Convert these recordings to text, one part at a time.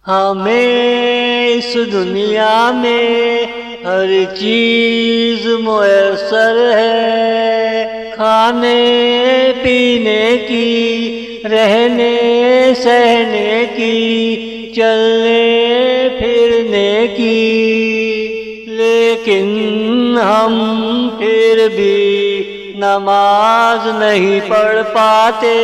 ہمیں اس دنیا میں ہر چیز میسر ہے، کھانے پینے کی، رہنے سہنے کی، چلنے پھرنے کی، لیکن ہم پھر بھی نماز نہیں پڑھ پاتے۔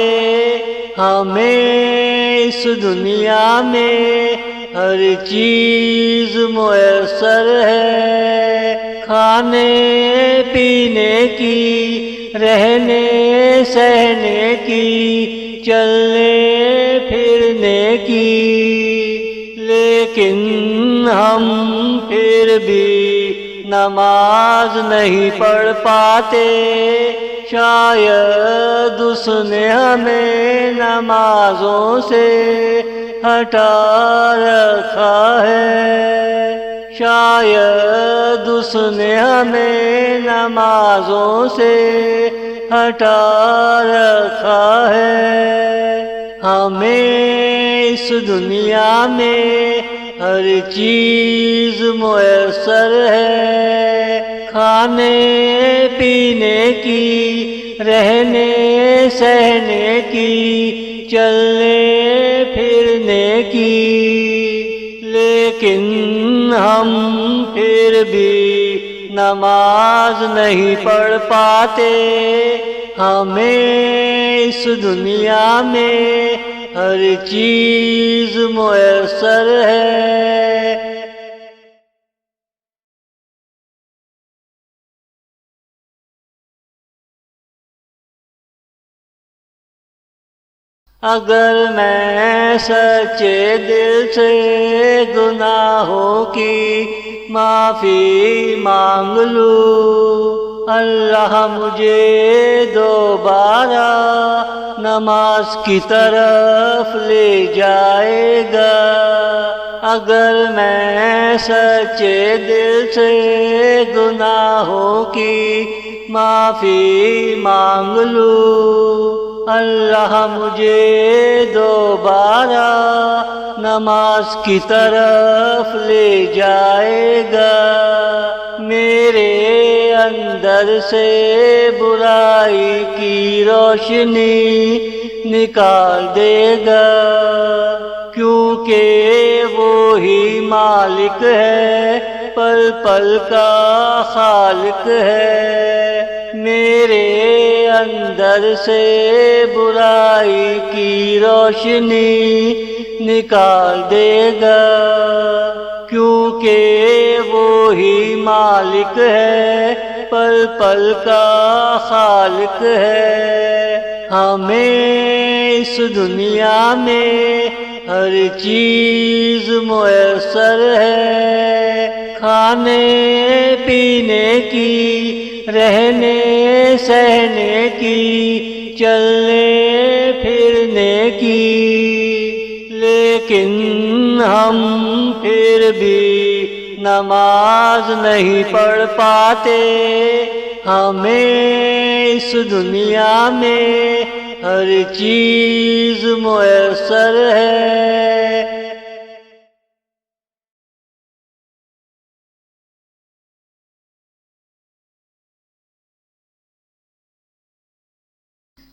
ہمیں اس دنیا میں ہر چیز میسر ہے، کھانے پینے کی، رہنے سہنے کی، چلنے پھرنے کی، لیکن ہم پھر بھی نماز نہیں پڑھ پاتے۔ شاید اس نے ہمیں نمازوں سے ہٹا رکھا ہے، شاید اس نے ہمیں نمازوں سے ہٹا رکھا ہے۔ ہمیں اس دنیا میں ہر چیز میسر ہے، کھانے پینے کی، رہنے سہنے کی، چلنے پھرنے کی، لیکن ہم پھر بھی نماز نہیں پڑھ پاتے۔ ہمیں اس دنیا میں ہر چیز میسر ہے۔ اگر میں سچے دل سے گناہوں کی معافی مانگ لوں، اللہ مجھے دوبارہ نماز کی طرف لے جائے گا۔ اگر میں سچے دل سے گناہوں کی معافی مانگ لوں، اللہ مجھے دوبارہ نماز کی طرف لے جائے گا۔ میرے اندر سے برائی کی روشنی نکال دے گا، کیونکہ وہی مالک ہے، پل پل کا خالق ہے۔ میرے اندر سے برائی کی روشنی نکال دے گا، کیونکہ وہی مالک ہے، پل پل کا خالق ہے۔ ہمیں اس دنیا میں ہر چیز میسر ہے، کھانے پینے کی، رہنے سہنے کی، چلنے پھرنے کی، لیکن ہم پھر بھی نماز نہیں پڑھ پاتے۔ ہمیں اس دنیا میں ہر چیز میسر ہے۔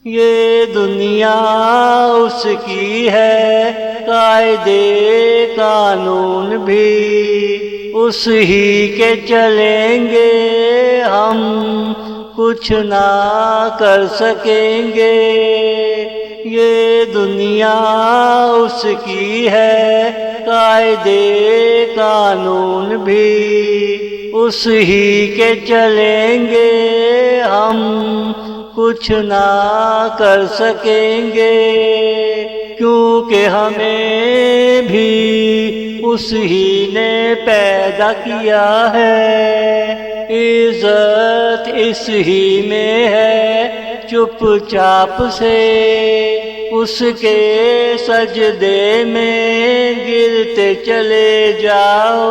یہ دنیا اس کی ہے، قاعدے قانون بھی اس ہی کے چلیں گے، ہم کچھ نہ کر سکیں گے۔ یہ دنیا اس کی ہے، قاعدے قانون بھی اس ہی کے چلیں گے، ہم کچھ نہ کر سکیں گے، کیونکہ ہمیں بھی اس ہی نے پیدا کیا ہے۔ عزت اس ہی میں ہے، چپ چاپ سے اس کے سجدے میں گرتے چلے جاؤ۔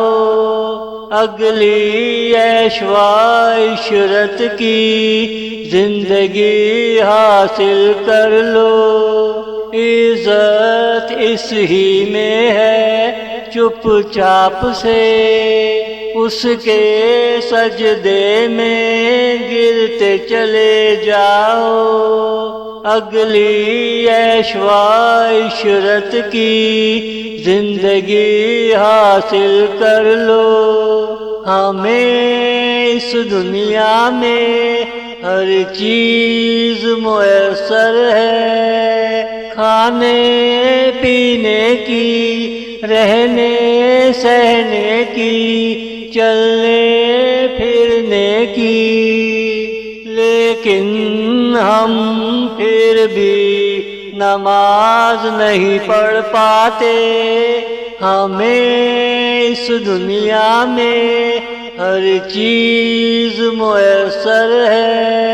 اگلی عیش و عشرت کی زندگی حاصل کر لو، عزت اس ہی میں ہے چپ چاپ سے، اس کے سجدے میں گرتے چلے جاؤ، اگلی عیش و عشرت کی زندگی حاصل کر لو۔ ہمیں اس دنیا میں ہر چیز میسر ہے، کھانے پینے کی، رہنے سہنے کی، چلنے پھرنے کی، لیکن ہم پھر بھی نماز نہیں پڑھ پاتے۔ ہمیں اس دنیا میں ہر چیز میسر ہے،